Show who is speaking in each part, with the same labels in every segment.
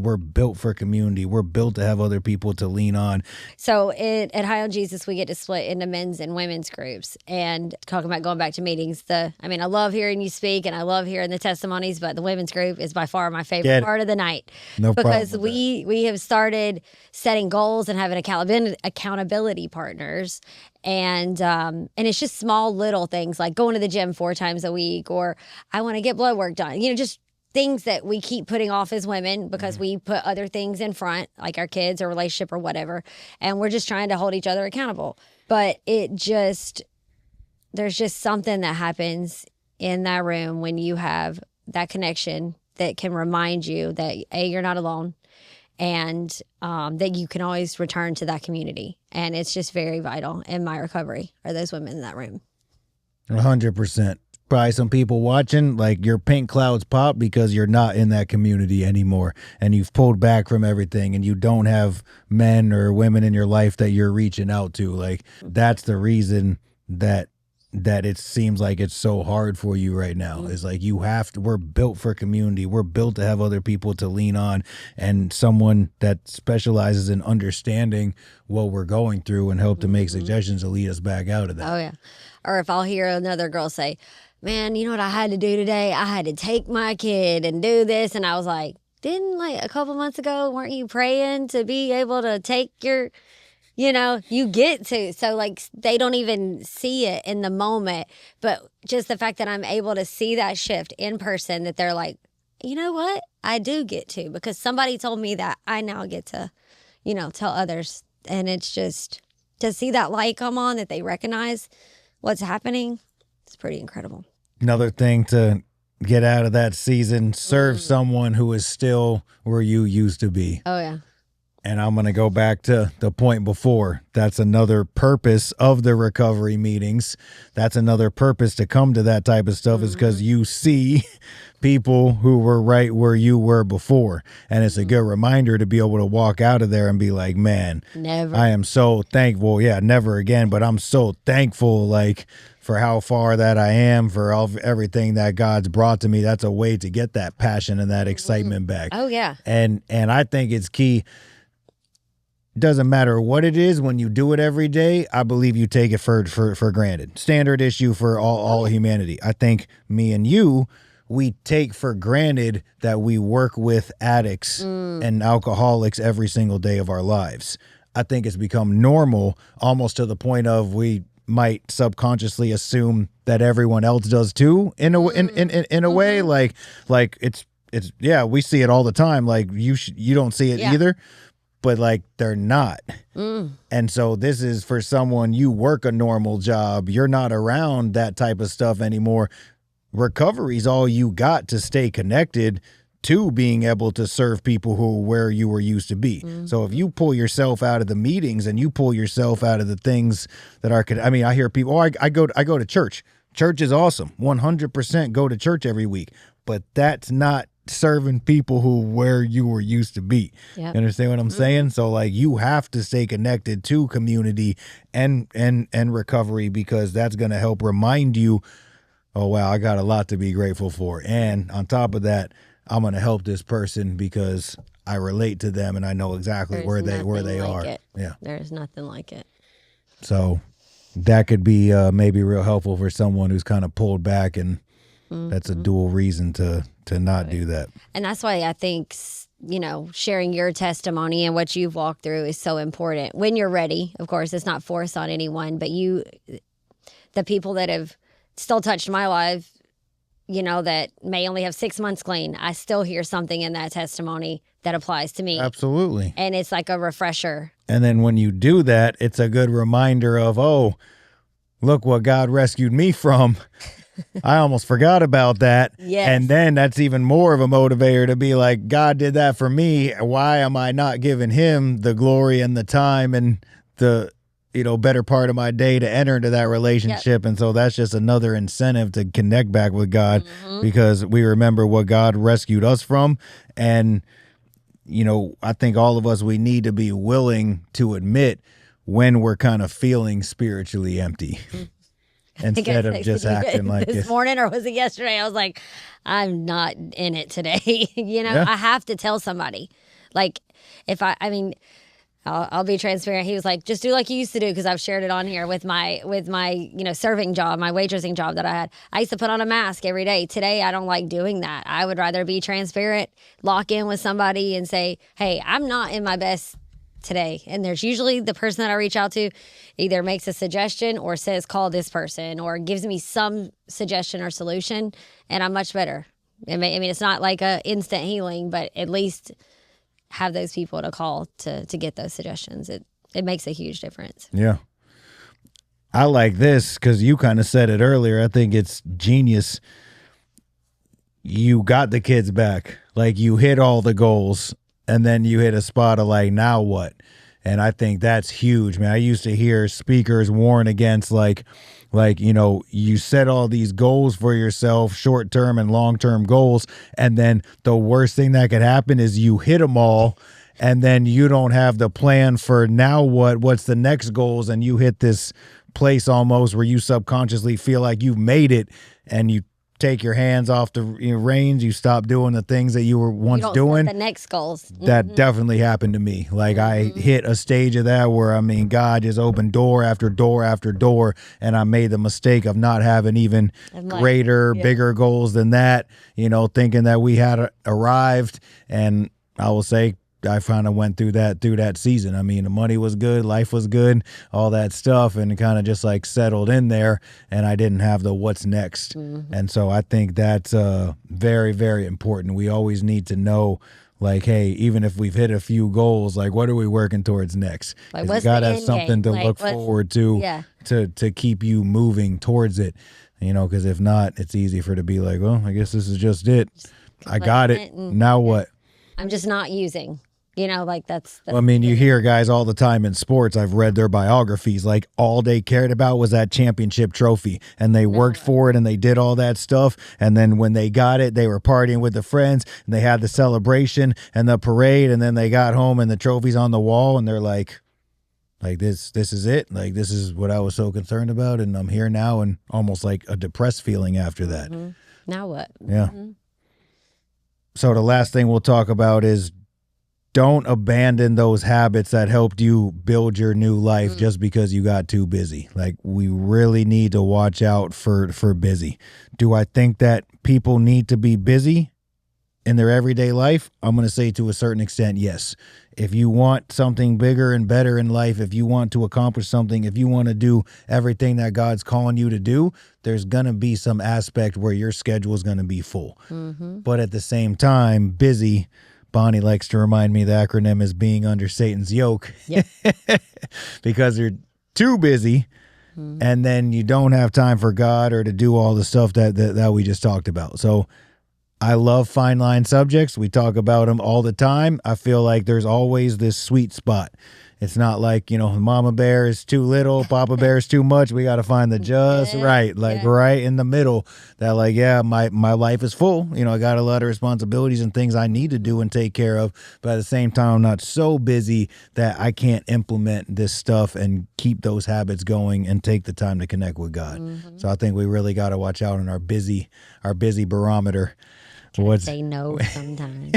Speaker 1: we're built for community. We're built to have other people to lean on.
Speaker 2: So at High on Jesus, we get to split into men's and women's groups. And talking about going back to meetings, I love hearing you speak and I love hearing the testimonies, but the women's group is by far my favorite part of the night.
Speaker 1: No problem.
Speaker 2: Because we have started setting goals and having accountability partners. And it's just small little things like going to the gym 4 times a week, or I want to get blood work done. Just things that we keep putting off as women because we put other things in front, like our kids or relationship or whatever. And we're just trying to hold each other accountable. But there's just something that happens in that room when you have that connection that can remind you that you're not alone, and that you can always return to that community. And it's just very vital in my recovery are those women in that room.
Speaker 1: 100%. Probably some people watching, like your pink clouds pop because you're not in that community anymore and you've pulled back from everything and you don't have men or women in your life that you're reaching out to. Like that's the reason that it seems like it's so hard for you right now. Is like we're built for community. We're built to have other people to lean on and someone that specializes in understanding what we're going through and help to make suggestions to lead us back out of that.
Speaker 2: Oh, yeah. Or if I'll hear another girl say, man, you know what I had to do today? I had to take my kid and do this. And I was like, didn't like a couple months ago, weren't you praying to be able to take your, you get to. So like they don't even see it in the moment. But just the fact that I'm able to see that shift in person, that they're like, you know what? I do get to, because somebody told me that I now get to, tell others. And it's just to see that light come on, that they recognize what's happening. It's pretty incredible.
Speaker 1: Another thing to get out of that season, serve someone who is still where you used to be.
Speaker 2: Oh, yeah.
Speaker 1: And I'm going to go back to the point before. That's another purpose of the recovery meetings. That's another purpose to come to that type of stuff is because you see people who were right where you were before. And it's a good reminder to be able to walk out of there and be like, man, I am so thankful. Yeah, never again. But I'm so thankful, like, for how far that I am, for everything that God's brought to me. That's a way to get that passion and that excitement back.
Speaker 2: Oh, yeah.
Speaker 1: And I think it's key. Doesn't matter what it is, when you do it every day, I believe you take it for granted. Standard issue for all humanity. I think me and you, we take for granted that we work with addicts and alcoholics every single day of our lives. I think it's become normal, almost to the point of we might subconsciously assume that everyone else does too, in a way, like it's yeah, we see it all the time. Like you don't see it either. But like they're not. And so this is for someone, you work a normal job. You're not around that type of stuff anymore. Recovery's all you got to stay connected to being able to serve people who where you were used to be. So if you pull yourself out of the meetings and you pull yourself out of the things that are, I hear people, I go to church. Church is awesome. 100% go to church every week. But that's not serving people who where you were used to be. Yep. You understand what I'm saying? So like you have to stay connected to community and recovery, because that's going to help remind you, oh wow, I got a lot to be grateful for. And on top of that, I'm going to help this person because I relate to them and I know exactly where they are.
Speaker 2: It.
Speaker 1: Yeah.
Speaker 2: There's nothing like it.
Speaker 1: So that could be maybe real helpful for someone who's kind of pulled back, and that's a dual reason to not do that. And
Speaker 2: that's why I think, sharing your testimony and what you've walked through is so important. When you're ready, of course, it's not forced on anyone, but the people that have still touched my life, that may only have 6 months clean, I still hear something in that testimony that applies to me.
Speaker 1: Absolutely.
Speaker 2: And it's like a refresher.
Speaker 1: And then when you do that, it's a good reminder of, oh, look what God rescued me from. I almost forgot about that.
Speaker 2: Yes.
Speaker 1: And then that's even more of a motivator to be like, God did that for me. Why am I not giving him the glory and the time and the, better part of my day to enter into that relationship? Yep. And so that's just another incentive to connect back with God, because we remember what God rescued us from. And, I think all of us, we need to be willing to admit when we're kind of feeling spiritually empty. Instead of just acting like
Speaker 2: this morning, or was it yesterday? I was like, I'm not in it today. I have to tell somebody. Like I mean, I'll be transparent. He was like, just do like you used to do, because I've shared it on here with my serving job, my waitressing job that I had. I used to put on a mask every day. Today, I don't like doing that. I would rather be transparent, lock in with somebody and say, hey, I'm not in my best today. And there's usually the person that I reach out to either makes a suggestion or says, call this person, or gives me some suggestion or solution, and I'm much better. I mean, it's not like a instant healing, but at least have those people to call to get those suggestions. It makes a huge difference.
Speaker 1: Yeah. I like this because you kind of said it earlier. I think it's genius. You got the kids back. Like, you hit all the goals, and then you hit a spot of like, now what? And I think that's huge, man. I used to hear speakers warn against like, you set all these goals for yourself, short-term and long-term goals, and then the worst thing that could happen is you hit them all, and then you don't have the plan for now what's the next goals, and you hit this place almost where you subconsciously feel like you've made it, and you take your hands off the reins, you stop doing the things that you were once doing.
Speaker 2: The next goals.
Speaker 1: That definitely happened to me. Like, I hit a stage of that where, I mean, God just opened door after door after door, and I made the mistake of not having even greater, bigger goals than that, thinking that we had arrived. And I will say, I kind of went through that season. I mean, the money was good, life was good, all that stuff, and it kind of just like settled in there, and I didn't have the what's next. And so I think that's very, very important. We always need to know, like, hey, even if we've hit a few goals, like, what are we working towards next?
Speaker 2: Like,
Speaker 1: you got to have something to look forward to, to keep you moving towards it, because if not, it's easy for it to be like, well, I guess this is just it. I got it. Now what?
Speaker 2: I'm just not using. That's
Speaker 1: well, I mean, you hear guys all the time in sports. I've read their biographies. Like, all they cared about was that championship trophy, and they worked for it, and they did all that stuff. And then when they got it, they were partying with the friends, and they had the celebration and the parade, and then they got home and the trophy's on the wall, and they're like this is it. Like, this is what I was so concerned about, and I'm here now, and almost like a depressed feeling after that.
Speaker 2: Now what?
Speaker 1: Yeah. So the last thing we'll talk about is, don't abandon those habits that helped you build your new life just because you got too busy. Like, we really need to watch out for busy. Do I think that people need to be busy in their everyday life? I'm going to say to a certain extent, yes. If you want something bigger and better in life, if you want to accomplish something, if you want to do everything that God's calling you to do, there's going to be some aspect where your schedule is going to be full. But at the same time, busy, Bonnie likes to remind me the acronym is being under Satan's yoke. Yep. Because you're too busy, and then you don't have time for God or to do all the stuff that we just talked about. So I love fine line subjects. We talk about them all the time. I feel like there's always this sweet spot. It's not like, Mama Bear is too little, Papa Bear is too much. We got to find the just right, right in the middle. That my life is full. I got a lot of responsibilities and things I need to do and take care of. But at the same time, I'm not so busy that I can't implement this stuff and keep those habits going and take the time to connect with God. So I think we really got to watch out on our busy barometer.
Speaker 2: Say no sometimes.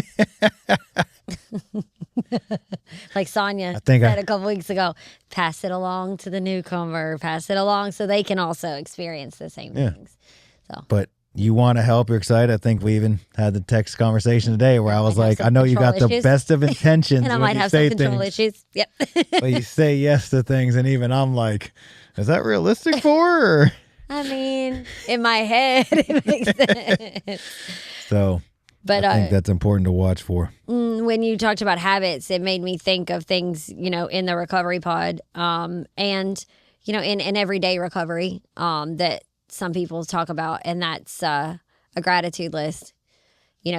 Speaker 2: Like Sonia said a couple weeks ago, pass it along to the newcomer, pass it along so they can also experience the same things. So,
Speaker 1: but you want to help, you're excited. I think we even had the text conversation today where I was like, I know you got the best of intentions.
Speaker 2: And I might have some control issues. Yep.
Speaker 1: But you say yes to things, and even I'm like, is that realistic for her? Or?
Speaker 2: I mean, in my head, it makes sense.
Speaker 1: So, but I think that's important to watch for.
Speaker 2: When you talked about habits, it made me think of things, in the recovery pod, and, in everyday recovery, that some people talk about, and that's a gratitude list.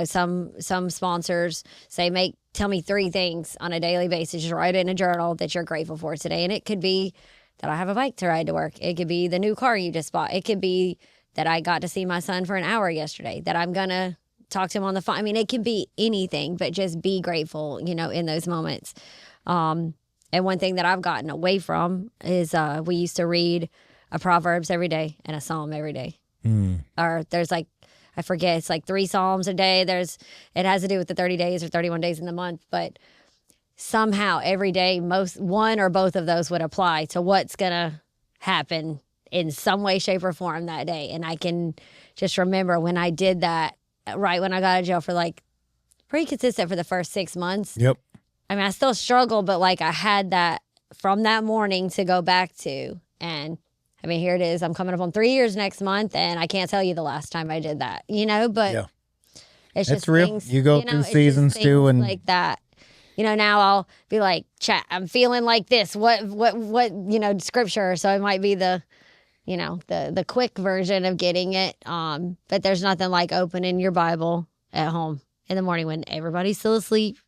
Speaker 2: Some sponsors say, tell me 3 things on a daily basis. Just write it in a journal that you're grateful for today. And it could be that I have a bike to ride to work. It could be the new car you just bought. It could be that I got to see my son for an hour yesterday, that I'm going to talk to him on the phone. I mean, it can be anything, but just be grateful, in those moments. And one thing that I've gotten away from is we used to read a Proverbs every day and a Psalm every day. Or there's like I forget, it's like 3 Psalms a day. It has to do with the 30 days or 31 days in the month, but somehow every day, one or both of those would apply to what's going to happen in some way, shape, or form that day. And I can just remember when I did that, right when I got out of jail, for like pretty consistent for the first 6 months.
Speaker 1: Yep.
Speaker 2: I mean, I still struggle, but like I had that from that morning to go back to. And I mean, here it is. I'm coming up on 3 years next month, and I can't tell you the last time I did that, but
Speaker 1: Yeah.
Speaker 2: it's
Speaker 1: It's
Speaker 2: just
Speaker 1: real.
Speaker 2: things,
Speaker 1: You go through
Speaker 2: it's just
Speaker 1: seasons
Speaker 2: things
Speaker 1: too, and
Speaker 2: like that. Now I'll be like, chat, I'm feeling like this. What, scripture. So it might be the quick version of getting it. But there's nothing like opening your Bible at home in the morning when everybody's still asleep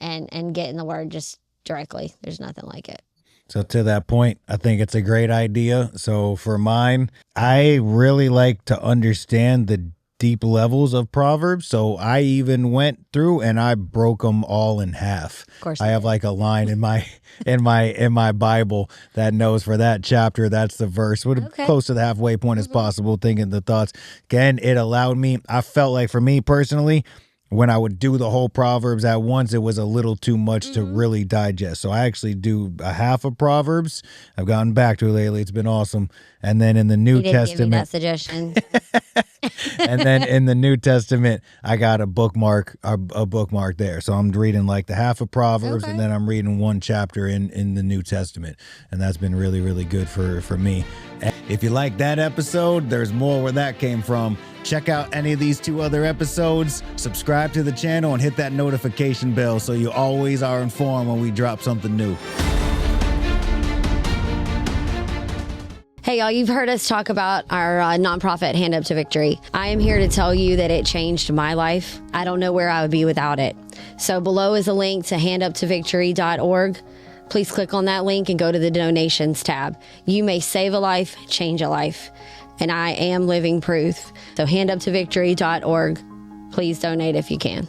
Speaker 2: and getting the word just directly. There's nothing like it.
Speaker 1: So to that point, I think it's a great idea. So for mine, I really like to understand the deep levels of Proverbs. So I even went through and I broke them all in half.
Speaker 2: Of course,
Speaker 1: I have like a line in my Bible that knows for that chapter, that's the verse, close to the halfway point as possible, thinking the thoughts. Again, it allowed me, I felt like for me personally, when I would do the whole Proverbs at once, it was a little too much to really digest. So I actually do a half of Proverbs. I've gotten back to it lately. It's been awesome. And then in the New Testament,
Speaker 2: give me that suggestion.
Speaker 1: and then in the New Testament, I got a bookmark there. So I'm reading like the half of Proverbs, and then I'm reading one chapter in the New Testament. And that's been really, really good for me. And if you like that episode, there's more where that came from. Check out any of these 2 other episodes, subscribe to the channel, and hit that notification bell so you always are informed when we drop something new.
Speaker 2: Hey, y'all, you've heard us talk about our nonprofit, Hand Up to Victory. I am here to tell you that it changed my life. I don't know where I would be without it. So below is a link to handuptovictory.org. Please click on that link and go to the donations tab. You may save a life, change a life. And I am living proof. So handuptovictory.org. Please donate if you can.